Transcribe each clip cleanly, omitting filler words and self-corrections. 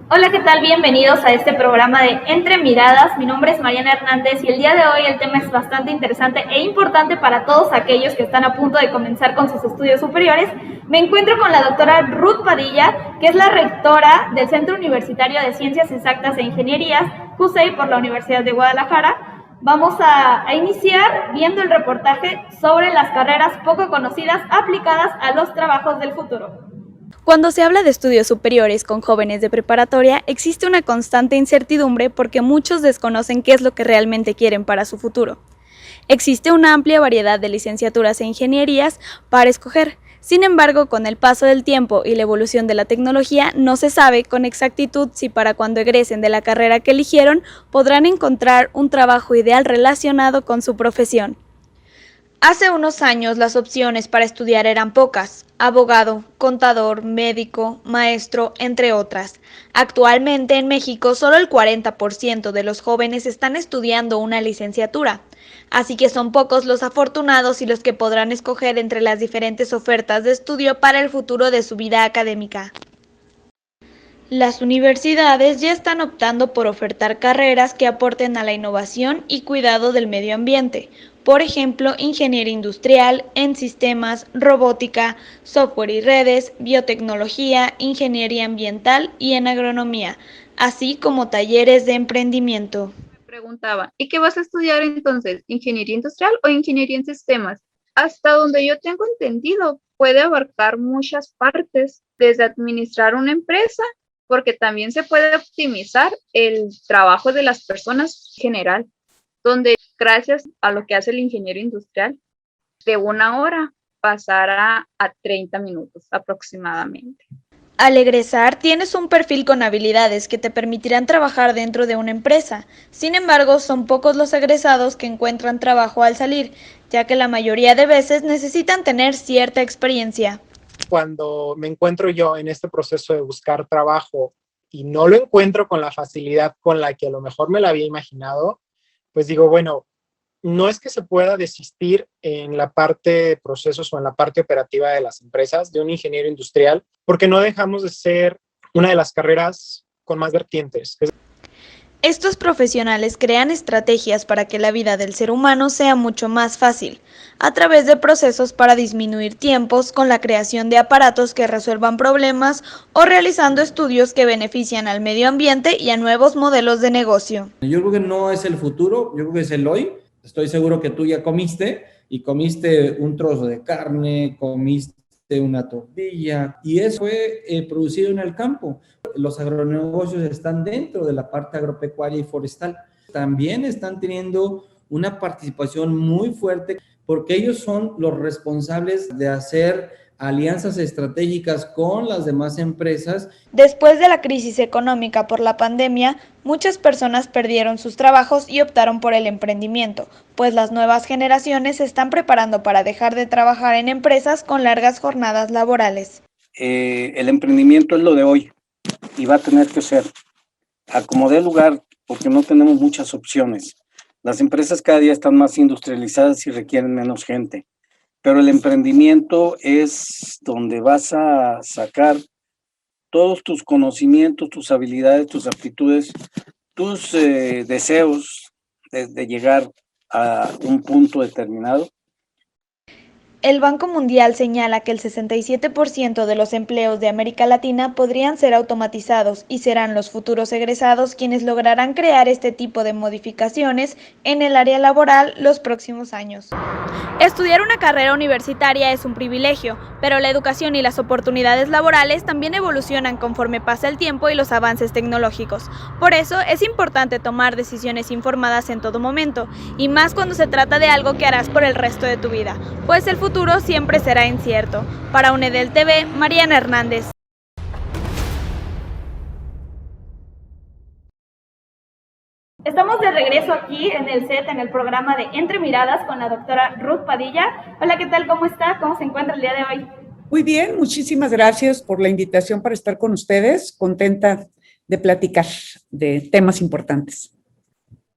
Hola, ¿qué tal? Bienvenidos a este programa de Entre Miradas. Mi nombre es Mariana Hernández y el día de hoy el tema es bastante interesante e importante para todos aquellos que están a punto de comenzar con sus estudios superiores. Me encuentro con la doctora Ruth Padilla, que es la rectora del Centro Universitario de Ciencias Exactas e Ingenierías, CUSEI, por la Universidad de Guadalajara. Vamos a iniciar viendo el reportaje sobre las carreras poco conocidas aplicadas a los trabajos del futuro. Cuando se habla de estudios superiores con jóvenes de preparatoria, existe una constante incertidumbre porque muchos desconocen qué es lo que realmente quieren para su futuro. Existe una amplia variedad de licenciaturas e ingenierías para escoger. Sin embargo, con el paso del tiempo y la evolución de la tecnología, no se sabe con exactitud si para cuando egresen de la carrera que eligieron podrán encontrar un trabajo ideal relacionado con su profesión. Hace unos años las opciones para estudiar eran pocas: abogado, contador, médico, maestro, entre otras. Actualmente en México solo el 40% de los jóvenes están estudiando una licenciatura, así que son pocos los afortunados y los que podrán escoger entre las diferentes ofertas de estudio para el futuro de su vida académica. Las universidades ya están optando por ofertar carreras que aporten a la innovación y cuidado del medio ambiente. Por ejemplo, ingeniería industrial, en sistemas, robótica, software y redes, biotecnología, ingeniería ambiental y en agronomía, así como talleres de emprendimiento. Me preguntaba, ¿y qué vas a estudiar entonces? ¿Ingeniería industrial o ingeniería en sistemas? Hasta donde yo tengo entendido, puede abarcar muchas partes, desde administrar una empresa, porque también se puede optimizar el trabajo de las personas en general, donde gracias a lo que hace el ingeniero industrial, de 1 hora pasará a 30 minutos aproximadamente. Al egresar, tienes un perfil con habilidades que te permitirán trabajar dentro de una empresa. Sin embargo, son pocos los egresados que encuentran trabajo al salir, ya que la mayoría de veces necesitan tener cierta experiencia. Cuando me encuentro yo en este proceso de buscar trabajo y no lo encuentro con la facilidad con la que a lo mejor me la había imaginado, pues digo, bueno, no es que se pueda desistir en la parte de procesos o en la parte operativa de las empresas de un ingeniero industrial, porque no dejamos de ser una de las carreras con más vertientes. Estos profesionales crean estrategias para que la vida del ser humano sea mucho más fácil, a través de procesos para disminuir tiempos con la creación de aparatos que resuelvan problemas o realizando estudios que benefician al medio ambiente y a nuevos modelos de negocio. Yo creo que no es el futuro, yo creo que es el hoy. Estoy seguro que tú ya comiste y comiste un trozo de carne, comiste una tortilla y eso fue producido en el campo. Los agronegocios están dentro de la parte agropecuaria y forestal. También están teniendo una participación muy fuerte porque ellos son los responsables de hacer alianzas estratégicas con las demás empresas. Después de la crisis económica por la pandemia, muchas personas perdieron sus trabajos y optaron por el emprendimiento, pues las nuevas generaciones se están preparando para dejar de trabajar en empresas con largas jornadas laborales. El emprendimiento es lo de hoy y va a tener que ser a como dé lugar, porque no tenemos muchas opciones. Las empresas cada día están más industrializadas y requieren menos gente. Pero el emprendimiento es donde vas a sacar todos tus conocimientos, tus habilidades, tus aptitudes, tus deseos de llegar a un punto determinado. El Banco Mundial señala que el 67% de los empleos de América Latina podrían ser automatizados y serán los futuros egresados quienes lograrán crear este tipo de modificaciones en el área laboral los próximos años. Estudiar una carrera universitaria es un privilegio, pero la educación y las oportunidades laborales también evolucionan conforme pasa el tiempo y los avances tecnológicos. Por eso es importante tomar decisiones informadas en todo momento, y más cuando se trata de algo que harás por el resto de tu vida, pues el futuro siempre será incierto. Para UNEDEL TV, Mariana Hernández. Estamos de regreso aquí en el set, en el programa de Entre Miradas con la doctora Ruth Padilla. Hola, ¿qué tal? ¿Cómo está? ¿Cómo se encuentra el día de hoy? Muy bien, muchísimas gracias por la invitación para estar con ustedes. Contenta de platicar de temas importantes.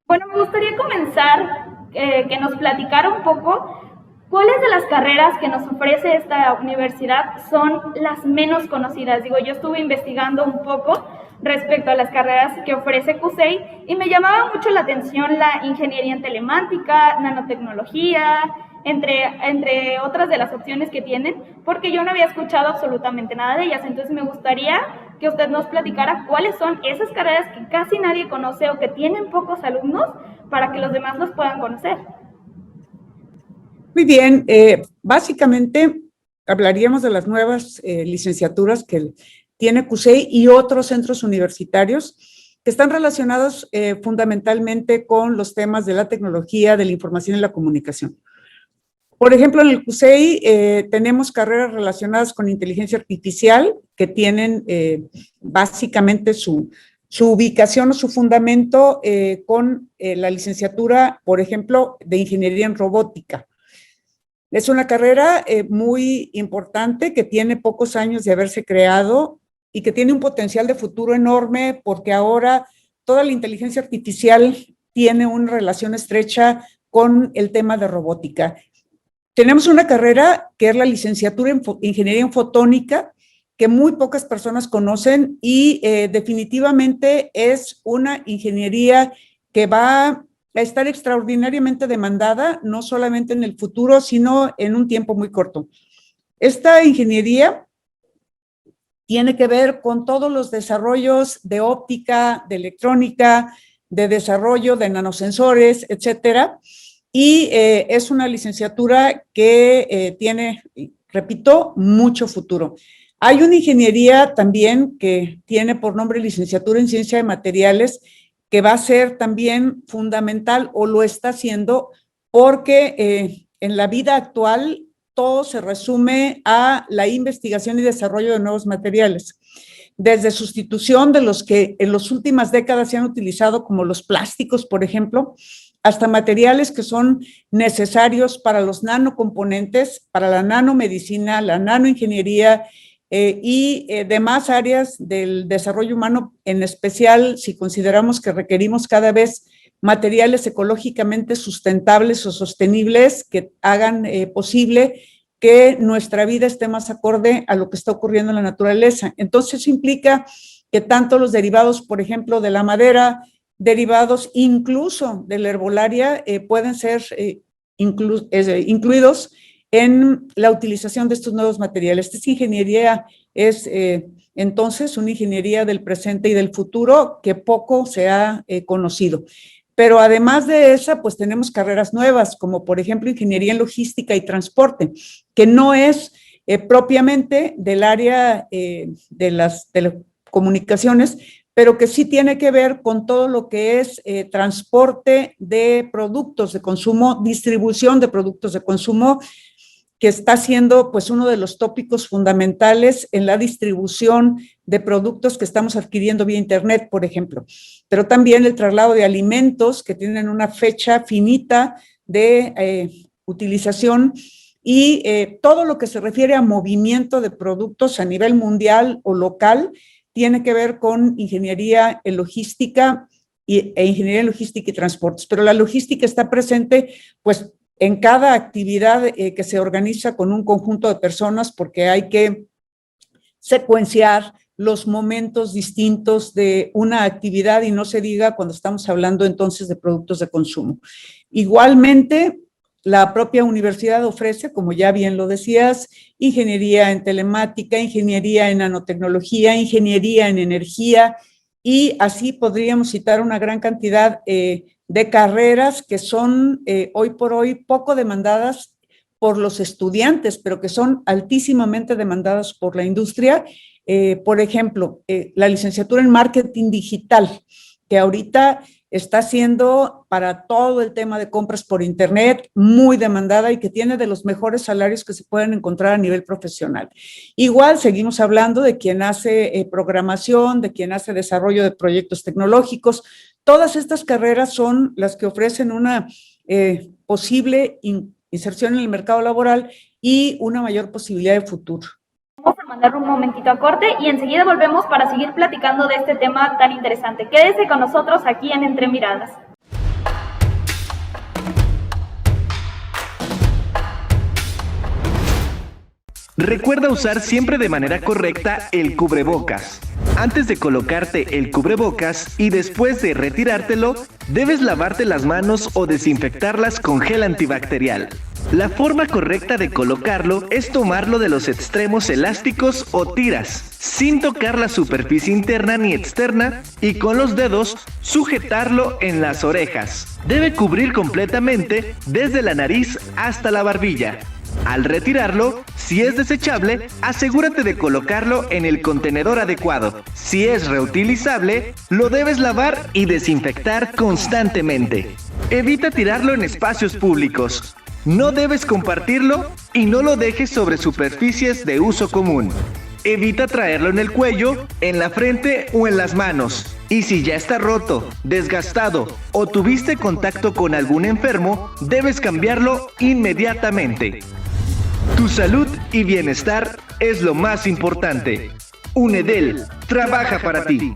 Bueno, me gustaría comenzar que nos platicara un poco cuáles de las carreras que nos ofrece esta universidad son las menos conocidas. Digo, yo estuve investigando un poco respecto a las carreras que ofrece CUSEI y me llamaba mucho la atención la ingeniería en telemática, nanotecnología, entre otras de las opciones que tienen, porque yo no había escuchado absolutamente nada de ellas. Entonces me gustaría que usted nos platicara cuáles son esas carreras que casi nadie conoce o que tienen pocos alumnos para que los demás los puedan conocer. Muy bien, básicamente hablaríamos de las nuevas licenciaturas que tiene CUSEI y otros centros universitarios que están relacionados fundamentalmente con los temas de la tecnología, de la información y la comunicación. Por ejemplo, en el CUSEI tenemos carreras relacionadas con inteligencia artificial que tienen básicamente su ubicación o su fundamento con la licenciatura, por ejemplo, de ingeniería en robótica. Es una carrera muy importante que tiene pocos años de haberse creado y que tiene un potencial de futuro enorme porque ahora toda la inteligencia artificial tiene una relación estrecha con el tema de robótica. Tenemos una carrera que es la licenciatura en Ingeniería en Fotónica, que muy pocas personas conocen y definitivamente es una ingeniería que va a estar extraordinariamente demandada, no solamente en el futuro, sino en un tiempo muy corto. Esta ingeniería tiene que ver con todos los desarrollos de óptica, de electrónica, de desarrollo de nanosensores, etcétera. Y es una licenciatura que tiene, repito, mucho futuro. Hay una ingeniería también que tiene por nombre licenciatura en Ciencia de Materiales, que va a ser también fundamental o lo está haciendo porque en la vida actual todo se resume a la investigación y desarrollo de nuevos materiales. Desde sustitución de los que en las últimas décadas se han utilizado como los plásticos, por ejemplo, hasta materiales que son necesarios para los nanocomponentes, para la nanomedicina, la nanoingeniería y demás áreas del desarrollo humano, en especial si consideramos que requerimos cada vez materiales ecológicamente sustentables o sostenibles que hagan posible que nuestra vida esté más acorde a lo que está ocurriendo en la naturaleza. Entonces, eso implica que tanto los derivados, por ejemplo, de la madera, derivados incluso de la herbolaria, pueden ser incluidos en la utilización de estos nuevos materiales. Esta ingeniería es entonces una ingeniería del presente y del futuro que poco se ha conocido. Pero además de esa, pues tenemos carreras nuevas, como por ejemplo ingeniería en logística y transporte, que no es propiamente del área de las telecomunicaciones, pero que sí tiene que ver con todo lo que es transporte de productos de consumo, distribución de productos de consumo, que está siendo pues uno de los tópicos fundamentales en la distribución de productos que estamos adquiriendo vía internet, por ejemplo. Pero también el traslado de alimentos que tienen una fecha finita de utilización y todo lo que se refiere a movimiento de productos a nivel mundial o local tiene que ver con ingeniería en logística e ingeniería en logística y transportes. Pero la logística está presente pues en cada actividad que se organiza con un conjunto de personas porque hay que secuenciar los momentos distintos de una actividad y no se diga cuando estamos hablando entonces de productos de consumo. Igualmente, la propia universidad ofrece, como ya bien lo decías, ingeniería en telemática, ingeniería en nanotecnología, ingeniería en energía y así podríamos citar una gran cantidad de carreras que son hoy por hoy poco demandadas por los estudiantes, pero que son altísimamente demandadas por la industria. Por ejemplo, la licenciatura en marketing digital, que ahorita está siendo para todo el tema de compras por internet muy demandada y que tiene de los mejores salarios que se pueden encontrar a nivel profesional. Igual seguimos hablando de quien hace programación, de quien hace desarrollo de proyectos tecnológicos. todas estas carreras son las que ofrecen una posible inserción en el mercado laboral y una mayor posibilidad de futuro. Vamos a mandar un momentito a corte y enseguida volvemos para seguir platicando de este tema tan interesante. Quédese con nosotros aquí en Entre Miradas. Recuerda usar siempre de manera correcta el cubrebocas. Antes de colocarte el cubrebocas y después de retirártelo, debes lavarte las manos o desinfectarlas con gel antibacterial. La forma correcta de colocarlo es tomarlo de los extremos elásticos o tiras, sin tocar la superficie interna ni externa, y con los dedos sujetarlo en las orejas. Debe cubrir completamente desde la nariz hasta la barbilla. Al retirarlo, si es desechable, asegúrate de colocarlo en el contenedor adecuado. Si es reutilizable, lo debes lavar y desinfectar constantemente. Evita tirarlo en espacios públicos. No debes compartirlo y no lo dejes sobre superficies de uso común. Evita traerlo en el cuello, en la frente o en las manos. Y si ya está roto, desgastado o tuviste contacto con algún enfermo, debes cambiarlo inmediatamente. Tu salud y bienestar es lo más importante. UNEDEL trabaja para ti.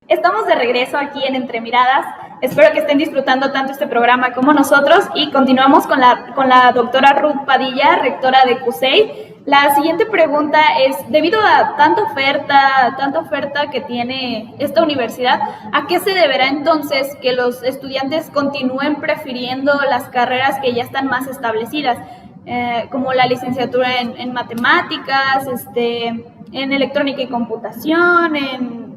Estamos de regreso aquí en Entre Miradas. Espero que estén disfrutando tanto este programa como nosotros y continuamos con la doctora Ruth Padilla, rectora de CUSEI. La siguiente pregunta es, debido a tanta oferta que tiene esta universidad, ¿a qué se deberá entonces que los estudiantes continúen prefiriendo las carreras que ya están más establecidas, como la licenciatura en matemáticas, en electrónica y computación, en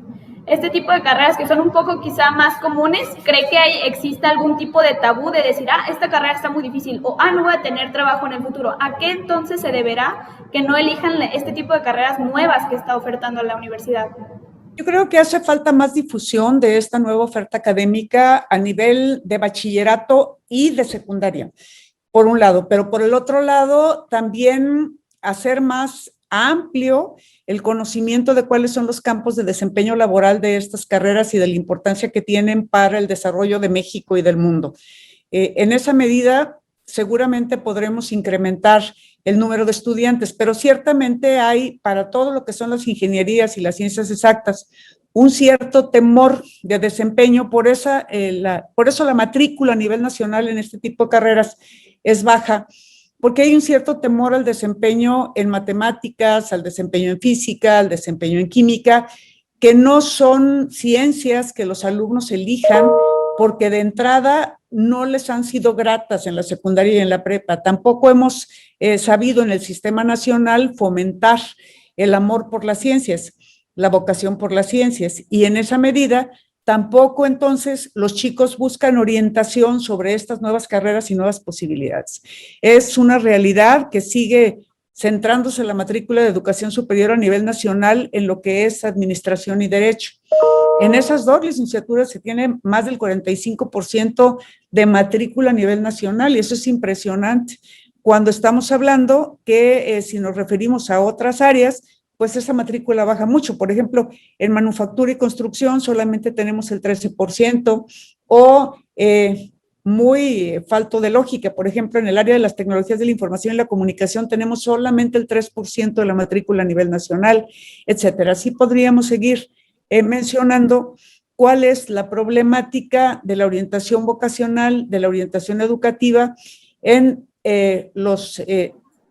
este tipo de carreras que son un poco quizá más comunes? ¿Cree que existe algún tipo de tabú de decir, esta carrera está muy difícil o no voy a tener trabajo en el futuro? ¿A qué entonces se deberá que no elijan este tipo de carreras nuevas que está ofertando la universidad? Yo creo que hace falta más difusión de esta nueva oferta académica a nivel de bachillerato y de secundaria, por un lado, pero por el otro lado también hacer más amplio el conocimiento de cuáles son los campos de desempeño laboral de estas carreras y de la importancia que tienen para el desarrollo de México y del mundo. En esa medida, seguramente podremos incrementar el número de estudiantes, pero ciertamente hay para todo lo que son las ingenierías y las ciencias exactas un cierto temor de desempeño, por eso la matrícula a nivel nacional en este tipo de carreras es baja, porque hay un cierto temor al desempeño en matemáticas, al desempeño en física, al desempeño en química, que no son ciencias que los alumnos elijan porque de entrada no les han sido gratas en la secundaria y en la prepa. Tampoco hemos sabido en el sistema nacional fomentar el amor por las ciencias, la vocación por las ciencias, y en esa medida tampoco entonces los chicos buscan orientación sobre estas nuevas carreras y nuevas posibilidades. Es una realidad que sigue centrándose la matrícula de educación superior a nivel nacional en lo que es administración y derecho. En esas dos licenciaturas se tiene más del 45% de matrícula a nivel nacional y eso es impresionante. Cuando estamos hablando que si nos referimos a otras áreas, pues esa matrícula baja mucho. Por ejemplo, en manufactura y construcción solamente tenemos el 13%, o muy falto de lógica. Por ejemplo, en el área de las tecnologías de la información y la comunicación tenemos solamente el 3% de la matrícula a nivel nacional, etcétera. Así podríamos seguir mencionando cuál es la problemática de la orientación vocacional, de la orientación educativa en los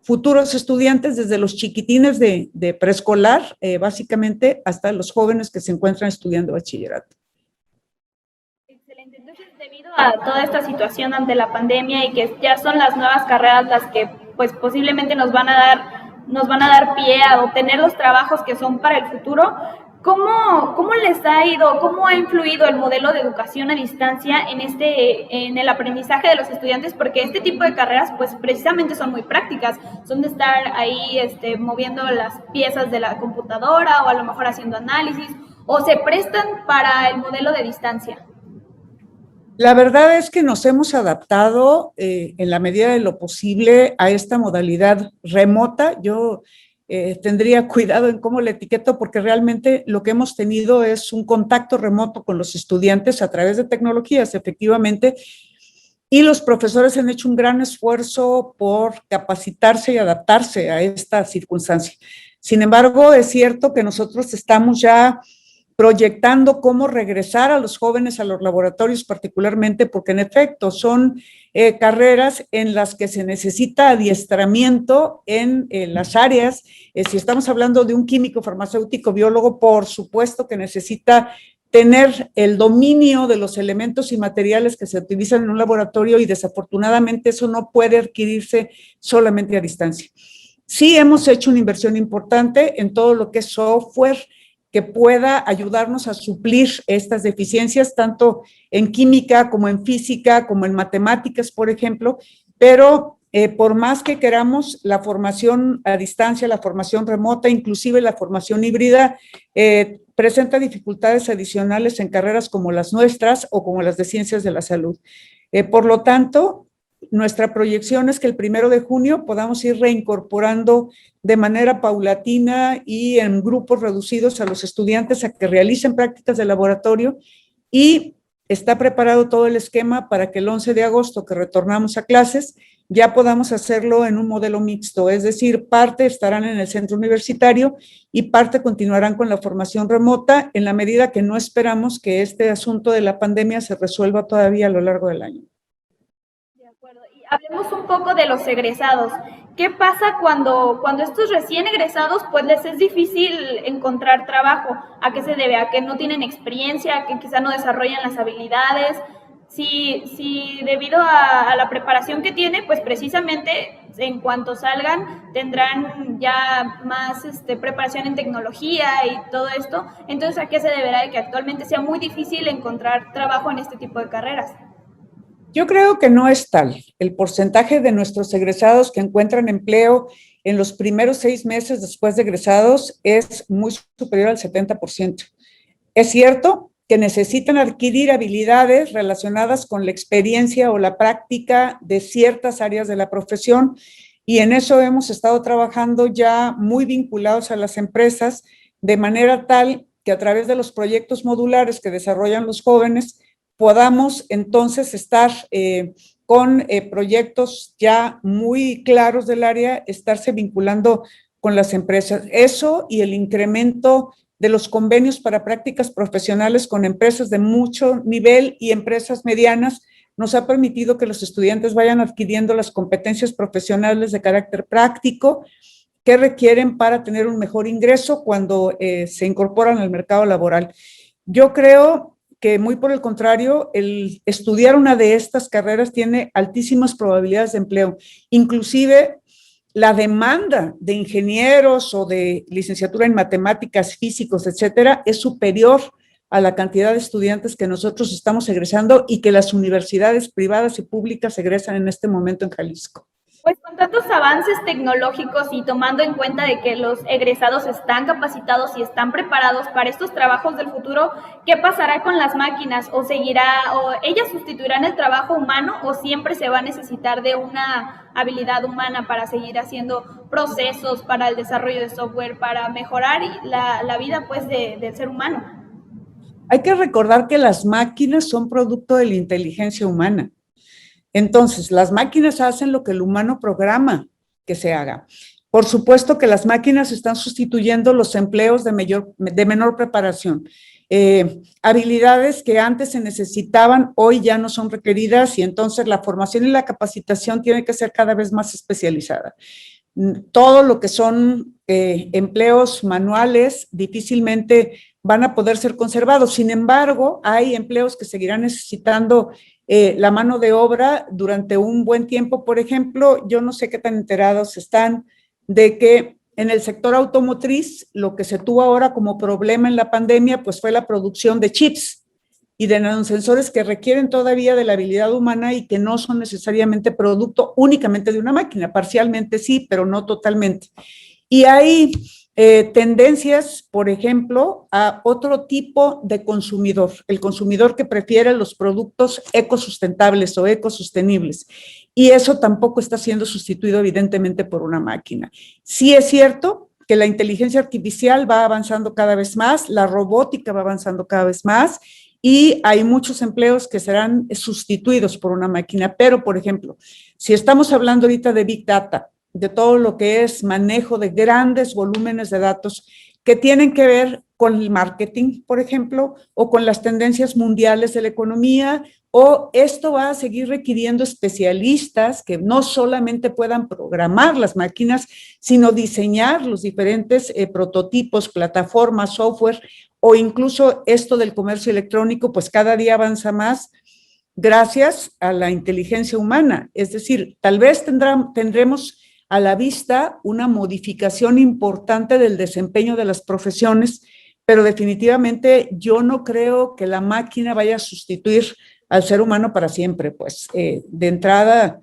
futuros estudiantes, desde los chiquitines de preescolar, básicamente, hasta los jóvenes que se encuentran estudiando bachillerato. Excelente. Entonces, debido a toda esta situación ante la pandemia y que ya son las nuevas carreras las que pues posiblemente nos van a dar pie a obtener los trabajos que son para el futuro, ¿cómo les ha ido, cómo ha influido el modelo de educación a distancia en el aprendizaje de los estudiantes? Porque este tipo de carreras, pues precisamente son muy prácticas, son de estar ahí moviendo las piezas de la computadora o a lo mejor haciendo análisis, o se prestan para el modelo de distancia. La verdad es que nos hemos adaptado en la medida de lo posible a esta modalidad remota. Yo tendría cuidado en cómo la etiqueto porque realmente lo que hemos tenido es un contacto remoto con los estudiantes a través de tecnologías, efectivamente, y los profesores han hecho un gran esfuerzo por capacitarse y adaptarse a esta circunstancia. Sin embargo, es cierto que nosotros estamos ya proyectando cómo regresar a los jóvenes a los laboratorios particularmente, porque en efecto son carreras en las que se necesita adiestramiento en las áreas. Si estamos hablando de un químico, farmacéutico, biólogo, por supuesto que necesita tener el dominio de los elementos y materiales que se utilizan en un laboratorio y desafortunadamente eso no puede adquirirse solamente a distancia. Sí hemos hecho una inversión importante en todo lo que es software que pueda ayudarnos a suplir estas deficiencias, tanto en química como en física, como en matemáticas, por ejemplo, pero por más que queramos, la formación a distancia, la formación remota, inclusive la formación híbrida, presenta dificultades adicionales en carreras como las nuestras o como las de ciencias de la salud. Por lo tanto, nuestra proyección es que el 1 de junio podamos ir reincorporando de manera paulatina y en grupos reducidos a los estudiantes a que realicen prácticas de laboratorio y está preparado todo el esquema para que el 11 de agosto que retornamos a clases ya podamos hacerlo en un modelo mixto, es decir, parte estarán en el centro universitario y parte continuarán con la formación remota en la medida que no esperamos que este asunto de la pandemia se resuelva todavía a lo largo del año. Y hablemos un poco de los egresados. ¿Qué pasa cuando estos recién egresados pues les es difícil encontrar trabajo? ¿A qué se debe? ¿A que no tienen experiencia? ¿A que quizá no desarrollan las habilidades? Si debido a la preparación que tiene, pues precisamente en cuanto salgan tendrán ya más preparación en tecnología y todo esto. Entonces, ¿a qué se deberá de que actualmente sea muy difícil encontrar trabajo en este tipo de carreras? Yo creo que no es tal. El porcentaje de nuestros egresados que encuentran empleo en los primeros 6 meses después de egresados es muy superior al 70%. Es cierto que necesitan adquirir habilidades relacionadas con la experiencia o la práctica de ciertas áreas de la profesión y en eso hemos estado trabajando ya muy vinculados a las empresas de manera tal que a través de los proyectos modulares que desarrollan los jóvenes podamos entonces estar con proyectos ya muy claros del área, estarse vinculando con las empresas. Eso y el incremento de los convenios para prácticas profesionales con empresas de mucho nivel y empresas medianas nos ha permitido que los estudiantes vayan adquiriendo las competencias profesionales de carácter práctico que requieren para tener un mejor ingreso cuando se incorporan al mercado laboral. Yo creo que muy por el contrario, el estudiar una de estas carreras tiene altísimas probabilidades de empleo. Inclusive la demanda de ingenieros o de licenciatura en matemáticas, físicos, etcétera, es superior a la cantidad de estudiantes que nosotros estamos egresando y que las universidades privadas y públicas egresan en este momento en Jalisco. Pues con tantos avances tecnológicos y tomando en cuenta de que los egresados están capacitados y están preparados para estos trabajos del futuro, ¿qué pasará con las máquinas? ¿O ellas sustituirán el trabajo humano o siempre se va a necesitar de una habilidad humana para seguir haciendo procesos, para el desarrollo de software, para mejorar la vida pues del ser humano? Hay que recordar que las máquinas son producto de la inteligencia humana. Entonces, las máquinas hacen lo que el humano programa que se haga. Por supuesto que las máquinas están sustituyendo los empleos de menor preparación. Habilidades que antes se necesitaban, hoy ya no son requeridas y entonces la formación y la capacitación tiene que ser cada vez más especializada. Todo lo que son empleos manuales difícilmente van a poder ser conservados. Sin embargo, hay empleos que seguirán necesitando la mano de obra durante un buen tiempo. Por ejemplo, yo no sé qué tan enterados están de que en el sector automotriz lo que se tuvo ahora como problema en la pandemia pues fue la producción de chips y de nanosensores que requieren todavía de la habilidad humana y que no son necesariamente producto únicamente de una máquina, parcialmente sí, pero no totalmente. Y hay tendencias, por ejemplo, a otro tipo de consumidor, el consumidor que prefiere los productos ecosustentables o ecosostenibles. Y eso tampoco está siendo sustituido evidentemente por una máquina. Sí es cierto que la inteligencia artificial va avanzando cada vez más, la robótica va avanzando cada vez más y hay muchos empleos que serán sustituidos por una máquina. Pero, por ejemplo, si estamos hablando ahorita de Big Data, de todo lo que es manejo de grandes volúmenes de datos que tienen que ver con el marketing, por ejemplo, o con las tendencias mundiales de la economía, o esto va a seguir requiriendo especialistas que no solamente puedan programar las máquinas, sino diseñar los diferentes prototipos, plataformas, software, o incluso esto del comercio electrónico, pues cada día avanza más gracias a la inteligencia humana. Es decir, tal vez tendremos a la vista una modificación importante del desempeño de las profesiones, pero definitivamente yo no creo que la máquina vaya a sustituir al ser humano para siempre. Pues de entrada,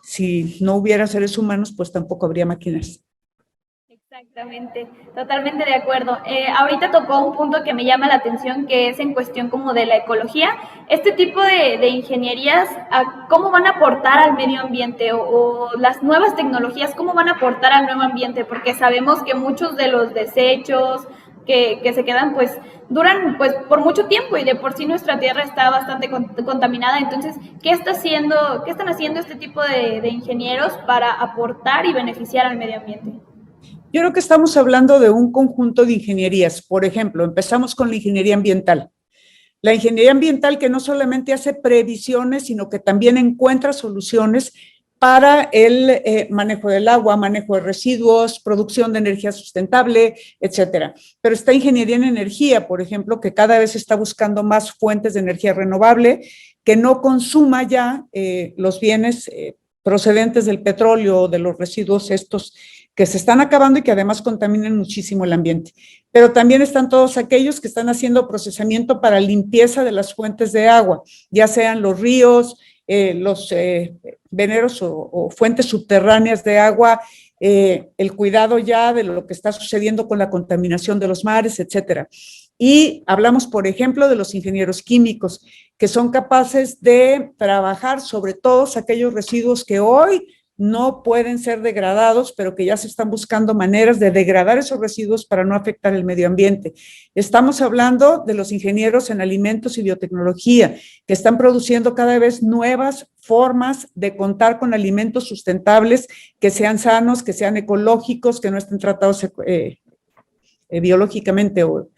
si no hubiera seres humanos, pues tampoco habría máquinas. Exactamente, totalmente de acuerdo. Ahorita tocó un punto que me llama la atención, que es en cuestión como de la ecología. Este tipo de ingenierías, ¿cómo van a aportar al medio ambiente? O las nuevas tecnologías, ¿cómo van a aportar al nuevo ambiente? Porque sabemos que muchos de los desechos que se quedan, pues, duran pues por mucho tiempo y de por sí nuestra tierra está bastante contaminada. Entonces, ¿qué están haciendo este tipo de ingenieros para aportar y beneficiar al medio ambiente? Yo creo que estamos hablando de un conjunto de ingenierías. Por ejemplo, empezamos con la ingeniería ambiental. La ingeniería ambiental que no solamente hace previsiones, sino que también encuentra soluciones para el manejo del agua, manejo de residuos, producción de energía sustentable, etcétera. Pero está ingeniería en energía, por ejemplo, que cada vez está buscando más fuentes de energía renovable, que no consuma ya los bienes procedentes del petróleo o de los residuos estos que se están acabando y que además contaminan muchísimo el ambiente. Pero también están todos aquellos que están haciendo procesamiento para limpieza de las fuentes de agua, ya sean los ríos, los veneros o fuentes subterráneas de agua, el cuidado ya de lo que está sucediendo con la contaminación de los mares, etcétera. Y hablamos, por ejemplo, de los ingenieros químicos, que son capaces de trabajar sobre todos aquellos residuos que hoy no pueden ser degradados, pero que ya se están buscando maneras de degradar esos residuos para no afectar el medio ambiente. Estamos hablando de los ingenieros en alimentos y biotecnología, que están produciendo cada vez nuevas formas de contar con alimentos sustentables, que sean sanos, que sean ecológicos, que no estén tratados biológicamente o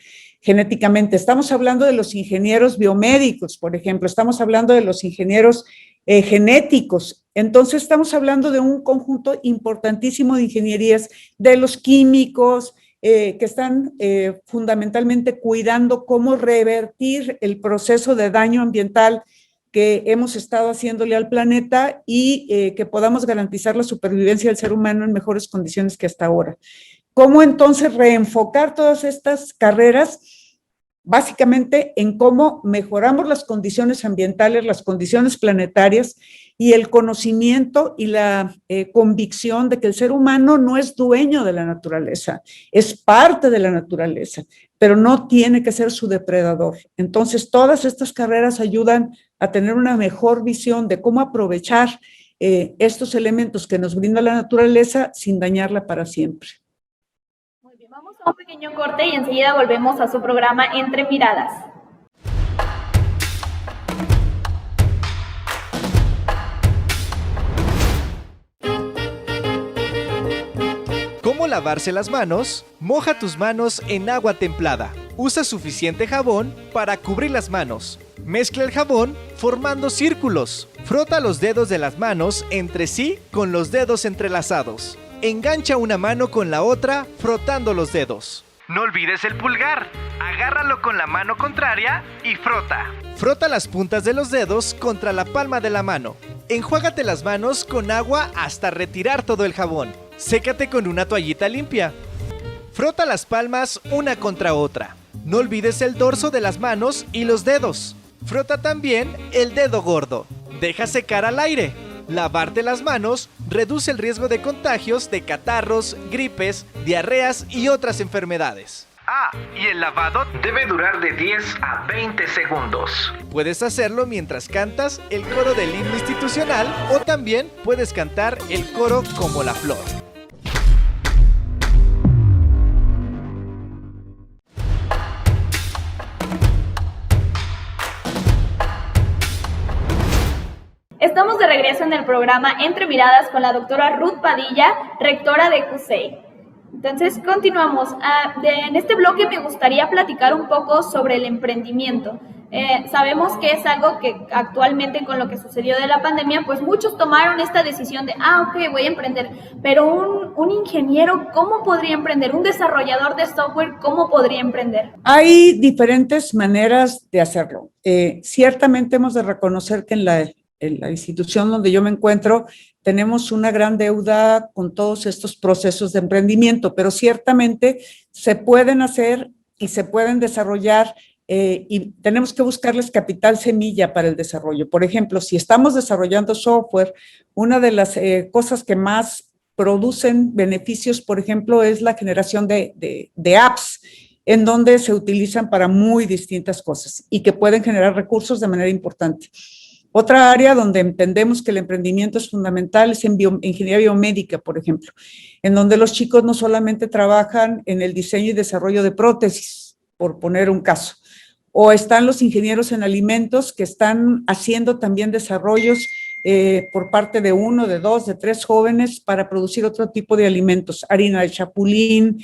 genéticamente. Estamos hablando de los ingenieros biomédicos, por ejemplo, estamos hablando de los ingenieros genéticos. Entonces estamos hablando de un conjunto importantísimo de ingenierías, de los químicos, que están fundamentalmente cuidando cómo revertir el proceso de daño ambiental que hemos estado haciéndole al planeta y que podamos garantizar la supervivencia del ser humano en mejores condiciones que hasta ahora. ¿Cómo entonces reenfocar todas estas carreras? Básicamente en cómo mejoramos las condiciones ambientales, las condiciones planetarias y el conocimiento y la convicción de que el ser humano no es dueño de la naturaleza, es parte de la naturaleza, pero no tiene que ser su depredador. Entonces, todas estas carreras ayudan a tener una mejor visión de cómo aprovechar estos elementos que nos brinda la naturaleza sin dañarla para siempre. Vamos a un pequeño corte y enseguida volvemos a su programa Entre Miradas. ¿Cómo lavarse las manos? Moja tus manos en agua templada. Usa suficiente jabón para cubrir las manos. Mezcla el jabón formando círculos. Frota los dedos de las manos entre sí con los dedos entrelazados. Engancha una mano con la otra frotando los dedos. No olvides el pulgar. Agárralo con la mano contraria y frota. Frota las puntas de los dedos contra la palma de la mano. Enjuágate las manos con agua hasta retirar todo el jabón. Sécate con una toallita limpia. Frota las palmas una contra otra. No olvides el dorso de las manos y los dedos. Frota también el dedo gordo. Deja secar al aire. Lavarte las manos reduce el riesgo de contagios de catarros, gripes, diarreas y otras enfermedades. Ah, y el lavado debe durar de 10 a 20 segundos. Puedes hacerlo mientras cantas el coro del himno institucional o también puedes cantar el coro como la flor. Estamos de regreso en el programa Entre Miradas con la doctora Ruth Padilla, rectora de CUSEI. Entonces, continuamos. En este bloque me gustaría platicar un poco sobre el emprendimiento. Sabemos que es algo que actualmente con lo que sucedió de la pandemia, pues muchos tomaron esta decisión de, ok, voy a emprender. Pero un ingeniero, ¿cómo podría emprender? Un desarrollador de software, ¿cómo podría emprender? Hay diferentes maneras de hacerlo. Ciertamente hemos de reconocer que en la institución donde yo me encuentro, tenemos una gran deuda con todos estos procesos de emprendimiento, pero ciertamente se pueden hacer y se pueden desarrollar y tenemos que buscarles capital semilla para el desarrollo. Por ejemplo, si estamos desarrollando software, una de las cosas que más producen beneficios, por ejemplo, es la generación de apps, en donde se utilizan para muy distintas cosas y que pueden generar recursos de manera importante. Otra área donde entendemos que el emprendimiento es fundamental es en ingeniería biomédica, por ejemplo, en donde los chicos no solamente trabajan en el diseño y desarrollo de prótesis, por poner un caso, o están los ingenieros en alimentos que están haciendo también desarrollos por parte de 1, de 2, de 3 jóvenes para producir otro tipo de alimentos, harina de chapulín,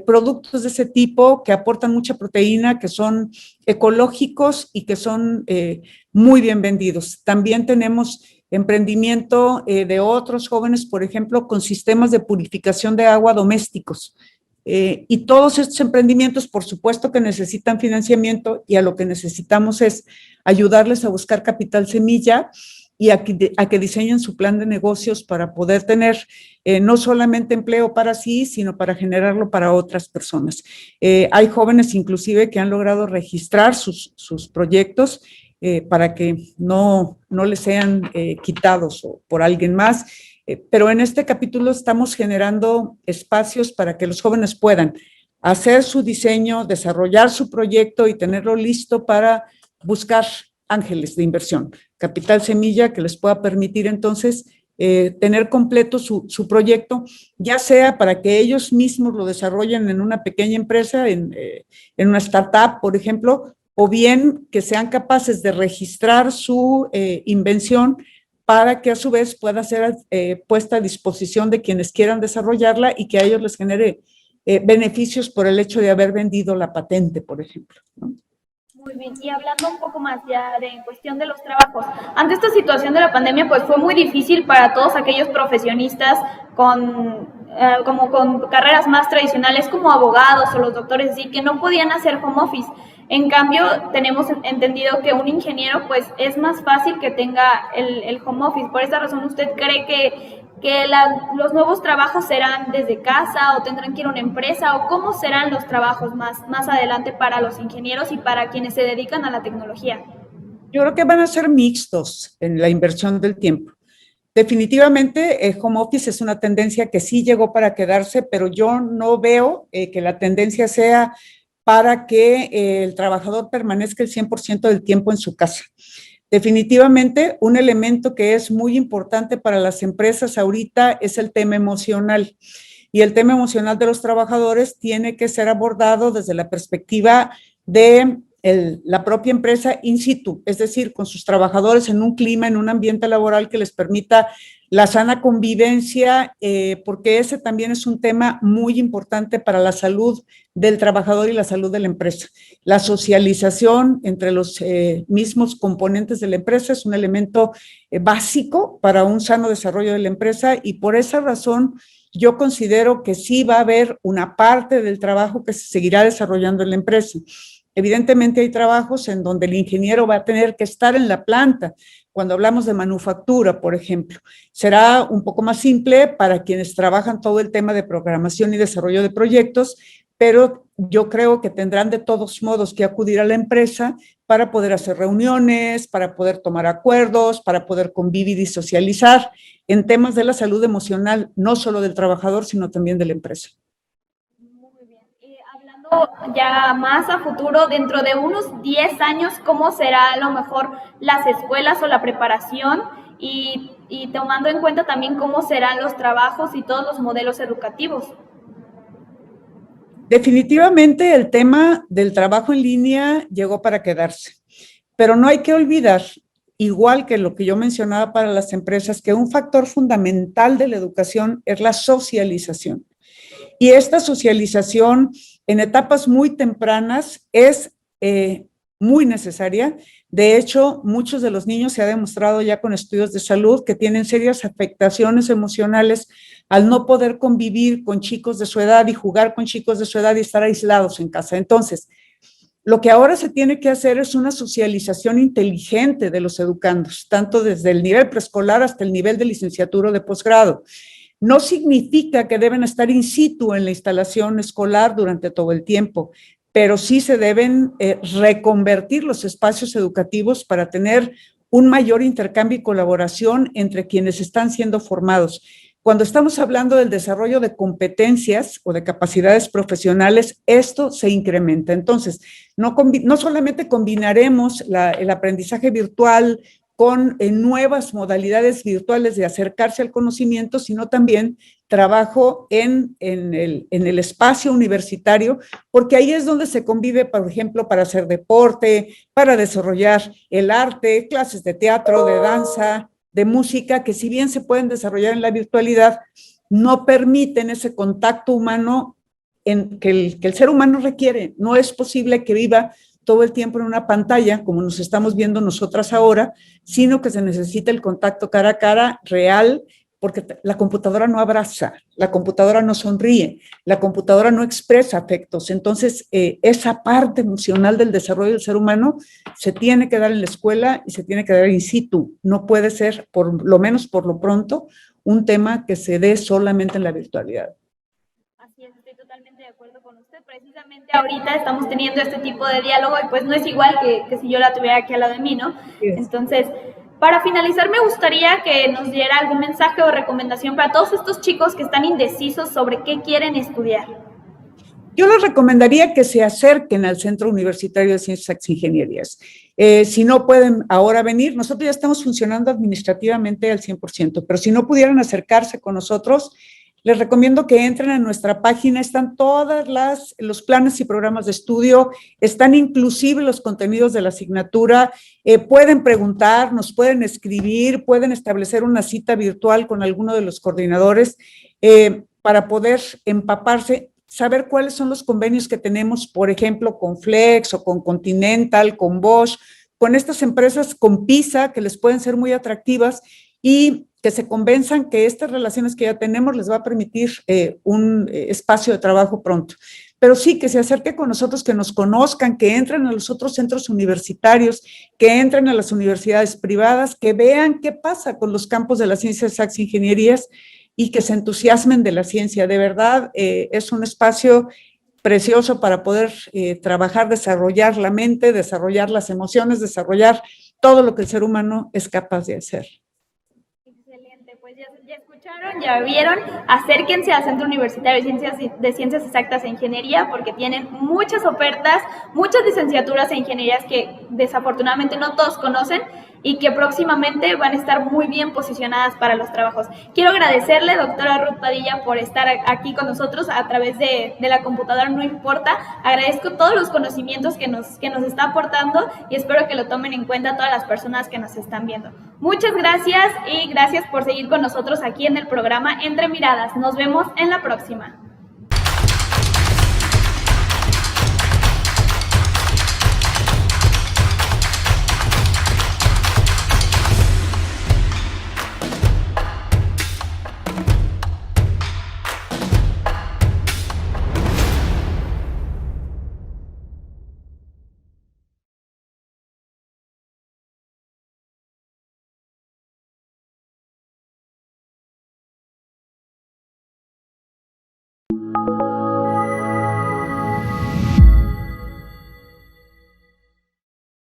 productos de ese tipo que aportan mucha proteína, que son ecológicos y que son muy bien vendidos. También tenemos emprendimiento de otros jóvenes, por ejemplo, con sistemas de purificación de agua domésticos. Y todos estos emprendimientos, por supuesto que necesitan financiamiento y a lo que necesitamos es ayudarles a buscar capital semilla y a que diseñen su plan de negocios para poder tener no solamente empleo para sí, sino para generarlo para otras personas. Hay jóvenes inclusive que han logrado registrar sus proyectos para que no les sean quitados por alguien más. Pero en este capítulo estamos generando espacios para que los jóvenes puedan hacer su diseño, desarrollar su proyecto y tenerlo listo para buscar ángeles de inversión, capital semilla que les pueda permitir entonces tener completo su proyecto, ya sea para que ellos mismos lo desarrollen en una pequeña empresa, en una startup, por ejemplo, o bien que sean capaces de registrar su invención para que a su vez pueda ser puesta a disposición de quienes quieran desarrollarla y que a ellos les genere beneficios por el hecho de haber vendido la patente, por ejemplo, ¿no? Muy bien, y hablando un poco más ya de cuestión de los trabajos, ante esta situación de la pandemia, pues fue muy difícil para todos aquellos profesionistas con carreras más tradicionales como abogados o los doctores, así que no podían hacer home office. En cambio, tenemos entendido que un ingeniero, pues, es más fácil que tenga el home office. Por esa razón, ¿usted cree que los nuevos trabajos serán desde casa o tendrán que ir a una empresa o cómo serán los trabajos más adelante para los ingenieros y para quienes se dedican a la tecnología? Yo creo que van a ser mixtos en la inversión del tiempo. Definitivamente, el home office es una tendencia que sí llegó para quedarse, pero yo no veo que la tendencia sea para que el trabajador permanezca el 100% del tiempo en su casa. Definitivamente, un elemento que es muy importante para las empresas ahorita es el tema emocional. Y el tema emocional de los trabajadores tiene que ser abordado desde la perspectiva de la propia empresa in situ, es decir, con sus trabajadores en un clima, en un ambiente laboral que les permita la sana convivencia, porque ese también es un tema muy importante para la salud del trabajador y la salud de la empresa. La socialización entre los mismos componentes de la empresa es un elemento básico para un sano desarrollo de la empresa y por esa razón yo considero que sí va a haber una parte del trabajo que se seguirá desarrollando en la empresa. Evidentemente hay trabajos en donde el ingeniero va a tener que estar en la planta. Cuando hablamos de manufactura, por ejemplo, será un poco más simple para quienes trabajan todo el tema de programación y desarrollo de proyectos, pero yo creo que tendrán de todos modos que acudir a la empresa para poder hacer reuniones, para poder tomar acuerdos, para poder convivir y socializar en temas de la salud emocional, no solo del trabajador, sino también de la empresa. Muy bien. Hablando ya más a futuro, dentro de unos 10 años, ¿cómo será a lo mejor las escuelas o la preparación? Y tomando en cuenta también cómo serán los trabajos y todos los modelos educativos. Definitivamente el tema del trabajo en línea llegó para quedarse, pero no hay que olvidar, igual que lo que yo mencionaba para las empresas, que un factor fundamental de la educación es la socialización. Y esta socialización en etapas muy tempranas es muy necesaria. De hecho, muchos de los niños se ha demostrado ya con estudios de salud que tienen serias afectaciones emocionales al no poder convivir con chicos de su edad y jugar con chicos de su edad y estar aislados en casa. Entonces, lo que ahora se tiene que hacer es una socialización inteligente de los educandos, tanto desde el nivel preescolar hasta el nivel de licenciatura o de posgrado. No significa que deben estar in situ en la instalación escolar durante todo el tiempo, pero sí se deben reconvertir los espacios educativos para tener un mayor intercambio y colaboración entre quienes están siendo formados. Cuando estamos hablando del desarrollo de competencias o de capacidades profesionales, esto se incrementa. Entonces, no solamente combinaremos el aprendizaje virtual con nuevas modalidades virtuales de acercarse al conocimiento, sino también trabajo en el espacio universitario, porque ahí es donde se convive, por ejemplo, para hacer deporte, para desarrollar el arte, clases de teatro, de danza, de música, que si bien se pueden desarrollar en la virtualidad, no permiten ese contacto humano que el ser humano requiere. No es posible que viva todo el tiempo en una pantalla, como nos estamos viendo nosotras ahora, sino que se necesita el contacto cara a cara real, porque la computadora no abraza, la computadora no sonríe, la computadora no expresa afectos. Entonces, esa parte emocional del desarrollo del ser humano se tiene que dar en la escuela y se tiene que dar in situ. No puede ser, por lo menos por lo pronto, un tema que se dé solamente en la virtualidad. Así es, estoy totalmente de acuerdo con usted. Precisamente ahorita estamos teniendo este tipo de diálogo y pues no es igual que si yo la tuviera aquí al lado de mí, ¿no? Entonces, para finalizar, me gustaría que nos diera algún mensaje o recomendación para todos estos chicos que están indecisos sobre qué quieren estudiar. Yo les recomendaría que se acerquen al Centro Universitario de Ciencias Exactas e Ingenierías. Si no pueden ahora venir, nosotros ya estamos funcionando administrativamente al 100%, pero si no pudieran acercarse con nosotros, les recomiendo que entren a nuestra página, están todos los planes y programas de estudio, están inclusive los contenidos de la asignatura, pueden preguntar, nos pueden escribir, pueden establecer una cita virtual con alguno de los coordinadores para poder empaparse, saber cuáles son los convenios que tenemos, por ejemplo, con Flex o con Continental, con Bosch, con estas empresas, con PISA, que les pueden ser muy atractivas y que se convenzan que estas relaciones que ya tenemos les va a permitir un espacio de trabajo pronto. Pero sí, que se acerque con nosotros, que nos conozcan, que entren a los otros centros universitarios, que entren a las universidades privadas, que vean qué pasa con los campos de las ciencias exactas e ingenierías y que se entusiasmen de la ciencia. De verdad, es un espacio precioso para poder trabajar, desarrollar la mente, desarrollar las emociones, desarrollar todo lo que el ser humano es capaz de hacer. Pues ya escucharon, ya vieron, acérquense al Centro Universitario de Ciencias Exactas e Ingeniería porque tienen muchas ofertas, muchas licenciaturas e ingenierías que desafortunadamente no todos conocen y que próximamente van a estar muy bien posicionadas para los trabajos. Quiero agradecerle, doctora Ruth Padilla, por estar aquí con nosotros a través de la computadora, no importa. Agradezco todos los conocimientos que nos está aportando y espero que lo tomen en cuenta todas las personas que nos están viendo. Muchas gracias y gracias por seguir con nosotros aquí en el programa Entre Miradas. Nos vemos en la próxima.